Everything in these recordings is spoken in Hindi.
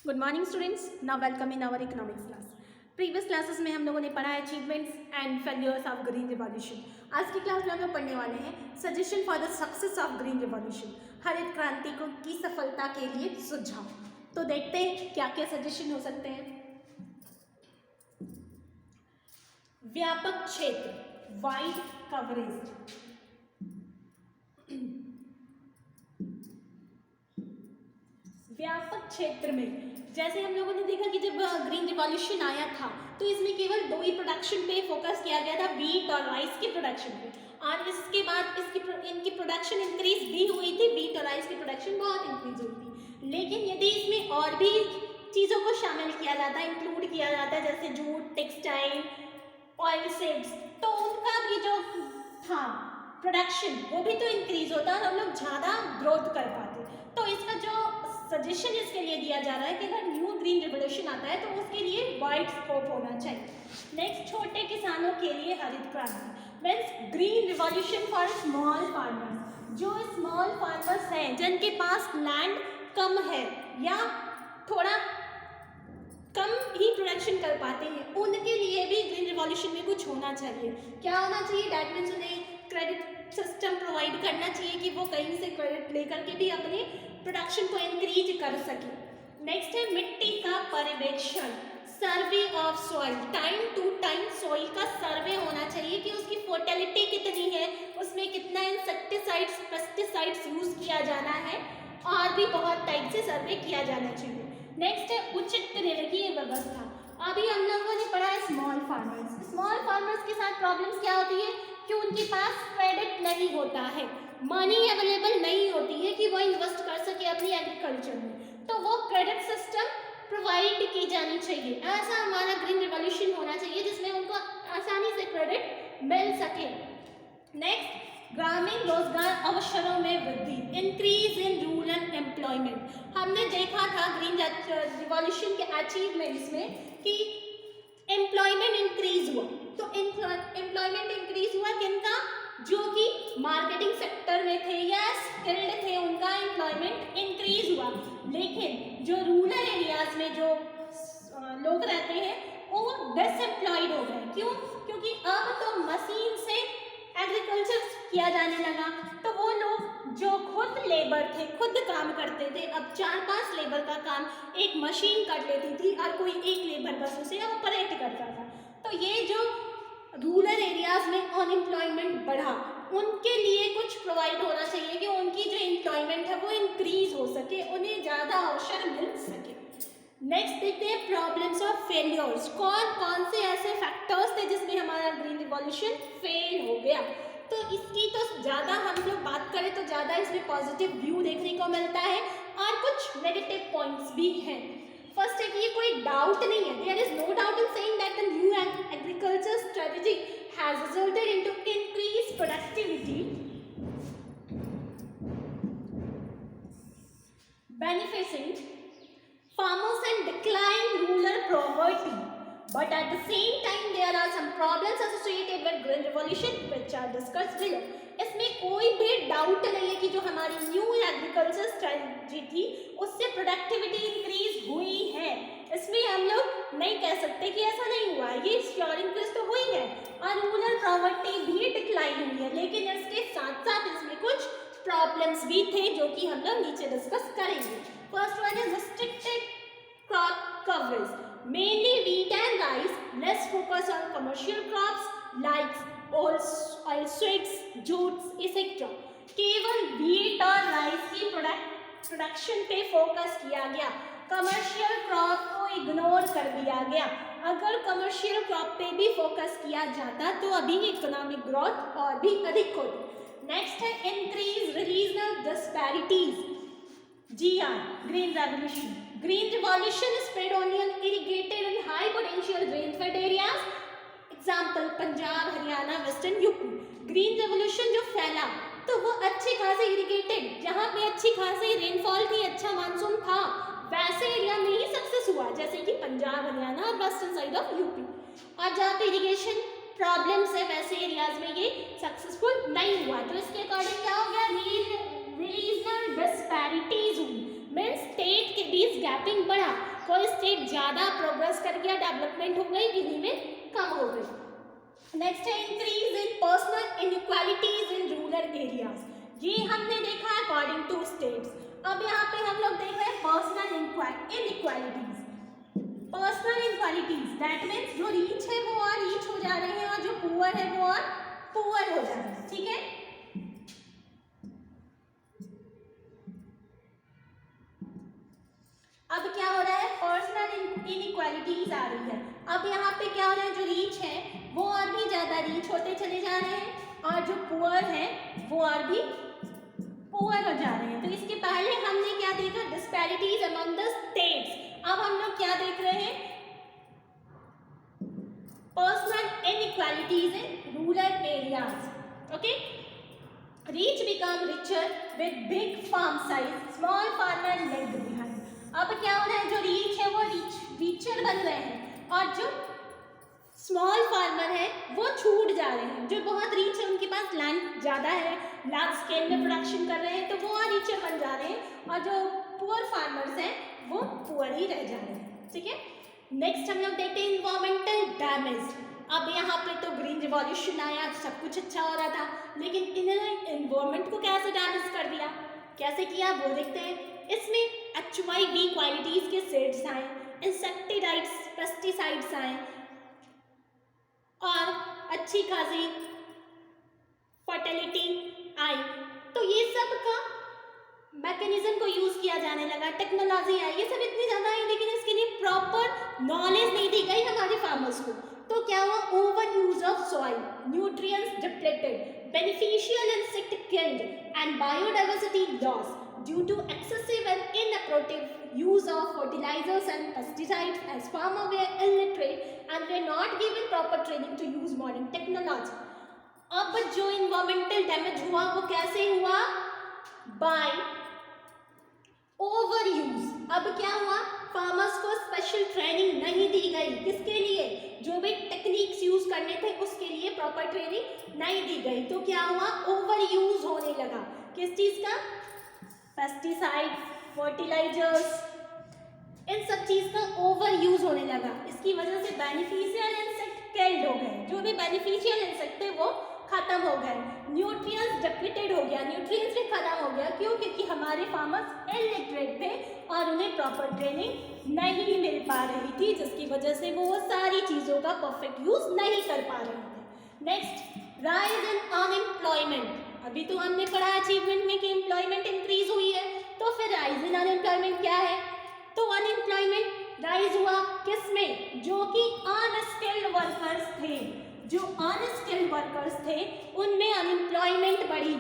Good morning students, now welcome in our economics class. Previous classes में हम लोगों ने पढ़ा है achievements and failures of green revolution. आज की क्लास में हम लोग पढ़ने वाले हैं suggestion for the success of green revolution, हरित क्रांति को की सफलता के लिए सुझाव। तो देखते हैं क्या क्या सजेशन हो सकते हैं। व्यापक क्षेत्र, वाइड कवरेज, व्यापक क्षेत्र में जैसे हम लोगों ने देखा कि जब ग्रीन रिवॉल्यूशन आया था तो इसमें केवल दो ही प्रोडक्शन पे फोकस किया गया था, व्हीट और राइस के प्रोडक्शन पे, और इसके बाद इनकी प्रोडक्शन इंक्रीज भी हुई थी, व्हीट और राइस की प्रोडक्शन बहुत इंक्रीज हुई थी। लेकिन यदि इसमें और भी चीज़ों को शामिल किया जाता है, इंक्लूड किया जाता है, जैसे जूट, टेक्सटाइल, ऑयल सीड्स, तो उनका भी जो था प्रोडक्शन वो भी तो इंक्रीज होता और हम लोग ज़्यादा ग्रोथ कर पाते। तो इसका जो सजेशन इसके लिए दिया जा रहा है कि अगर न्यू ग्रीन रिवोल्यूशन आता है तो उसके लिए वाइड स्कोप होना चाहिए। नेक्स्ट, छोटे किसानों के लिए हरित क्रांति means green revolution for small farmers. जो स्मॉल फार्मर्स हैं जिनके पास लैंड कम है या थोड़ा कम ही प्रोडक्शन कर पाते हैं, उनके लिए भी ग्रीन रिवॉल्यूशन में कुछ होना चाहिए। क्या होना चाहिए? डैट मीन्स उन्हें क्रेडिट सिस्टम प्रोवाइड करना चाहिए कि वो कहीं से क्रेडिट लेकर के भी अपने प्रोडक्शन को इंक्रीज कर सके। नेक्स्ट है मिट्टी का पर्यवेक्षण, survey of soil, time to time soil का सर्वे होना चाहिए कि उसकी फर्टिलिटी कितनी है, उसमें कितना इंसेक्टिसाइड्स, पेस्टिसाइड्स यूज किया जाना है, और भी बहुत टाइप से सर्वे किया जाना चाहिए। नेक्स्ट है उचित ऋणकीय व्यवस्था। अभी हम लोगों ने पढ़ा है स्मॉल फार्मर्स। स्मॉल फार्मर्स के साथ प्रॉब्लम्स क्या होती है कि उनके पास क्रेडिट नहीं होता है, मनी अवेलेबल नहीं होती है कि वो इन्वेस्ट कर सके अपनी एग्रीकल्चर में, तो वो क्रेडिट सिस्टम प्रोवाइड की जानी चाहिए। ऐसा हमारा ग्रीन रिवॉल्यूशन होना चाहिए जिसमें उनको आसानी से क्रेडिट मिल सके। नेक्स्ट, ग्रामीण रोजगार अवसरों में वृद्धि, इंक्रीज इन रूरल एम्प्लॉयमेंट। हमने देखा था ग्रीन रिवॉल्यूशन के अचीवमेंट्स में कि एम्प्लॉयमेंट इंक्रीज हुआ, तो एम्प्लॉयमेंट इंक्रीज हुआ किनका? जो कि मार्केटिंग सेक्टर में थे या स्किल्ड थे, उनका एम्प्लॉयमेंट इंक्रीज हुआ। लेकिन जो रूरल एरियाज में जो लोग रहते हैं वो डिसएम्प्लॉयड हो गए। क्यों? क्योंकि अब तो मशीन से एग्रीकल्चर किया जाने लगा, तो वो लोग जो खुद लेबर थे, खुद काम करते थे, अब 4-5 लेबर का काम एक मशीन कर लेती थी और कोई एक लेबर बस उसे ऑपरेट करता था। तो ये जो रूरल एरियाज में अनएम्प्लॉयमेंट बढ़ा, उनके लिए कुछ प्रोवाइड होना चाहिए कि उनकी जो एम्प्लॉयमेंट है वो इंक्रीज हो सके, उन्हें ज़्यादा अवसर मिल सके। नेक्स्ट देखते हैं प्रॉब्लम्स ऑफ फेलियर्स। कौन कौन से ऐसे फैक्टर्स थे जिसमें हमारा ग्रीन रिवॉल्यूशन फेल हो गया? तो इसकी तो ज़्यादा हम लोग बात करें तो ज़्यादा इसमें पॉजिटिव व्यू देखने को मिलता है और कुछ नेगेटिव पॉइंट्स भी हैं। फर्स्ट है कि ये कोई डाउट नहीं है, there is no doubt in saying that the new agriculture strategy has resulted into increase productivity, benefiting farmers and decline rural poverty, but at the same time there are some problems associated with green revolution which are discussed below. इसमें कोई भी डाउट नहीं है कि जो हमारी न्यू एग्रीकल्चर स्ट्रेटजी थी उससे प्रोडक्टिविटी इंक्रीज हुई है। इसमें हम लोग नहीं कह सकते कि ऐसा नहीं हुआ, ये श्योर इंक्रीज तो हुई है और रूरल पॉवर्टी भी डिक्लाइन हुई है, लेकिन इसके साथ साथ इसमें कुछ प्रॉब्लम्स भी थे जो कि हम लोग नीचे डिस्कस करेंगे। First one is restricted crop coverage, mainly wheat and rice, less focus on commercial crops like oilseeds, jutes, etc. केवल wheat और राइस की प्रोडक्शन पे फोकस किया गया, कमर्शियल क्रॉप को इग्नोर कर दिया गया। अगर कमर्शियल क्रॉप पे भी फोकस किया जाता तो अभी इकोनॉमिक ग्रोथ और भी अधिक होती। नेक्स्ट है increase regional disparities, GR, green revolution. Green revolution spread only on irrigated and high potential rain-fed areas. Example, Punjab, Haryana, western UP. Green revolution जो फैला तो वो अच्छे खासे इरिगेटेड, जहाँ पे अच्छी खासी रेनफॉल थी, अच्छा मानसून था, वैसे एरिया में ही सक्सेस हुआ, जैसे कि पंजाब, हरियाणा और वेस्टर्न साइड ऑफ यूपी। और जहाँ पे इरिगेशन प्रॉब्लम्स है वैसे एरियाज में ये सक्सेसफुल नहीं हुआ। तो इसके अकॉर्डिंग क्या हो गया? रीजनल डिस्पैरिटीज हुई, मीन्स स्टेट के बीच गैपिंग बढ़ा। कोई स्टेट ज़्यादा प्रोग्रेस कर गया, डेवलपमेंट हो गई, किन्हीं में कम हो गई। नेक्स्ट है increase in personal inequalities in rural areas. ये हमने देखा अकॉर्डिंग टू स्टेट्स। अब यहाँ पे हम लोग देख रहे हैं personal inequalities. Personal inequalities that means जो रीच है वो और रीच हो जा रहे हैं और जो पुअर है वो और पुअर हो जा रहे हैं, ठीक है। अब क्या हो रहा है, पर्सनल इनइक्वालिटीज आ रही है। अब यहाँ पे क्या हो रहा है, जो रीच है वो और भी ज्यादा रीच होते चले जा रहे हैं और जो पुअर है वो और भी पुअर हो जा रहे हैं। तो इसके पहले हमने क्या देखा, डिस्पैरिटीज अमंग द स्टेट्स। अब हम लोग क्या देख रहे हैं, personal inequalities in rural areas. Okay, rich become richer with big farm size, small farmer lagged behind. अब क्या हो रहा है, जो रिच है वो रिचर बन रहे हैं और जो स्मॉल फार्मर है वो छूट जा रहे हैं। जो बहुत रिच है उनके पास लैंड ज़्यादा है, लार्ज स्केल में प्रोडक्शन कर रहे हैं, तो वो और रिचर बन जा रहे हैं और जो पुअर फार्मर्स हैं वो पुअर ही रह जा रहे हैं, ठीक है। नेक्स्ट हम लोग देखते हैं इन्वायरमेंटल डैमेज। अब यहाँ पे तो ग्रीन रिवॉल्यूशन आया, सब कुछ अच्छा हो रहा था, लेकिन इन्होंने इन्वायरमेंट को कैसे डैमेज कर दिया, कैसे किया वो देखते हैं। इसमें HYV क्वालिटीज के सीड्स आए, इंसेक्टिसाइड्स, पेस्टिसाइड्स आए और अच्छी खासी फर्टिलिटी आई। तो ये सब का मैकेनिज्म को यूज किया जाने लगा, टेक्नोलॉजी आई, ये सब इतनी ज्यादा आई, लेकिन इसके लिए प्रॉपर नॉलेज नहीं दी गई हमारे फार्मर्स को। तो क्या हुआ, over use of soil, nutrients depleted, beneficial insect killed and biodiversity loss due to excessive and inappropriate use of fertilizers and pesticides, as farmers were illiterate and were not given proper training to use modern technology. अब जो environmental damage हुआ वो कैसे हुआ, by ओवर यूज। अब क्या हुआ, फार्मर्स को स्पेशल ट्रेनिंग नहीं दी गई, किसके लिए, जो भी टेक्निक्स यूज करने थे उसके लिए प्रॉपर ट्रेनिंग नहीं दी गई। तो क्या हुआ, ओवर यूज होने लगा, किस चीज का, पेस्टिसाइड, फर्टिलाइजर्स, इन सब चीज का ओवर यूज होने लगा। इसकी वजह से बेनिफिशियल इंसेक्ट किल्ड हो गए, जो भी बेनिफिशियल इंसेक्ट थे वो खत्म हो गए, न्यूट्रिएंट्स डिप्लीटेड हो गया, न्यूट्रिएंट्स भी खत्म हो गया। क्यों, क्योंकि हमारे फार्मर्स इलिटरेट थे और उन्हें प्रॉपर ट्रेनिंग नहीं मिल पा रही थी, जिसकी वजह से वो सारी चीज़ों का परफेक्ट यूज नहीं कर पा रहे थे। Next, rise in unemployment. अभी तो हमने पढ़ा अचीवमेंट में कि एम्प्लॉयमेंट इंक्रीज हुई है, तो फिर राइज इन अनएम्प्लॉयमेंट क्या है, तो अनएम्प्लॉयमेंट राइज हुआ किसमें, जो कि अनस्किल्ड वर्कर्स थे, जो अनस्किल्ड वर्कर्स थे उनमें अनएम्प्लॉयमेंट बढ़ी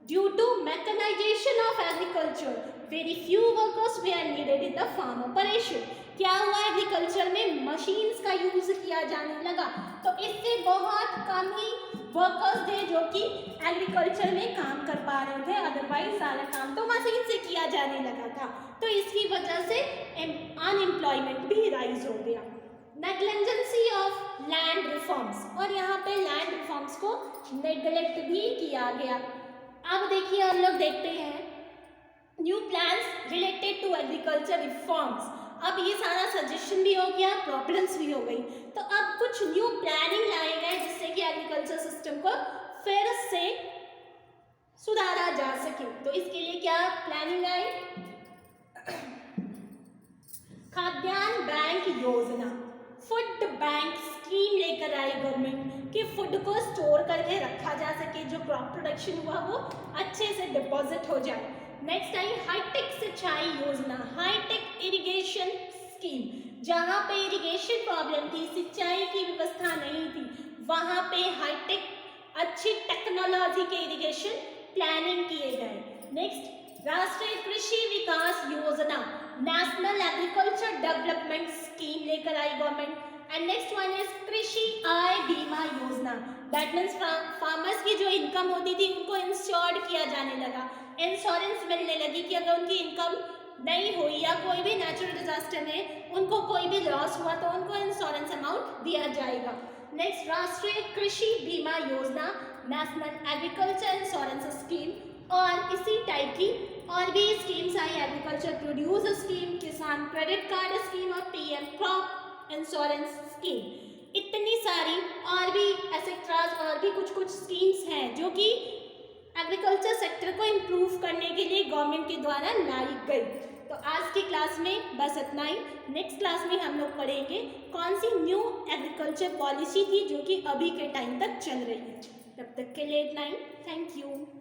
due to mechanisation of agriculture, very few workers they are needed in the farm operation. क्या हुआ, एग्रीकल्चर में मशीन्स का यूज किया जाने लगा, तो इससे बहुत कम ही वर्कर्स थे जो कि एग्रीकल्चर में काम कर पा रहे थे, अदरवाइज सारा काम तो मशीन से किया जाने लगा था। तो इसकी वजह से अनएम्प्लॉयमेंट भी राइज हो गया। नेग्लिजेंसी ऑफ लैंड रिफॉर्म्स, और यहाँ पे लैंड रिफॉर्म्स को नेग्लेक्ट भी किया गया। अब देखिए हम लोग देखते हैं new plans related to agriculture reforms. अब ये सारा सजेशन भी हो गया, प्रॉब्लम्स भी हो गई, तो अब कुछ न्यू प्लानिंग लाए गए जिससे कि एग्रीकल्चर सिस्टम को फिर से सुधारा जा सके। तो इसके लिए क्या प्लानिंग आई, खाद्यान्न बैंक योजना, फूड बैंक स्कीम लेकर आई गवर्नमेंट कि फूड को स्टोर करके रखा जा सके, जो क्रॉप प्रोडक्शन हुआ वो अच्छे से डिपॉजिट हो जाए। नेक्स्ट आई हाईटेक सिंचाई योजना, हाईटेक इरिगेशन स्कीम, जहाँ पे इरिगेशन प्रॉब्लम थी, सिंचाई की व्यवस्था नहीं थी, वहाँ पे हाईटेक अच्छी टेक्नोलॉजी के इरिगेशन प्लानिंग किए गए। नेक्स्ट राष्ट्रीय कृषि विकास योजना, नेशनल एग्रीकल्चर डेवलपमेंट स्कीम लेकर आई government. And next one is कृषि आय बीमा योजना, दैट मीन्स फार्मर्स की जो इनकम होती थी उनको इंश्योर्ड किया जाने लगा, इंश्योरेंस मिलने लगी कि अगर उनकी इनकम नहीं हुई या कोई भी नेचुरल डिजास्टर में उनको कोई भी लॉस हुआ तो उनको इंश्योरेंस अमाउंट दिया जाएगा। नेक्स्ट राष्ट्रीय कृषि बीमा योजना, नेशनल एग्रीकल्चर इंश्योरेंस स्कीम, और इसी टाइप की और भी स्कीम्स आई, एग्रीकल्चर प्रोड्यूस स्कीम, किसान क्रेडिट कार्ड स्कीम और पीएम क्रॉप इंश्योरेंस स्कीम। इतनी सारी और भी एसेट्रास और भी कुछ कुछ स्कीम्स हैं जो कि एग्रीकल्चर सेक्टर को इम्प्रूव करने के लिए गवर्नमेंट के द्वारा लाई गई। तो आज की क्लास में बस इतना ही। नेक्स्ट क्लास में हम लोग पढ़ेंगे कौन सी न्यू एग्रीकल्चर पॉलिसी थी जो कि अभी के टाइम तक चल रही है। तब तक के लिए इतना ही। Thank you.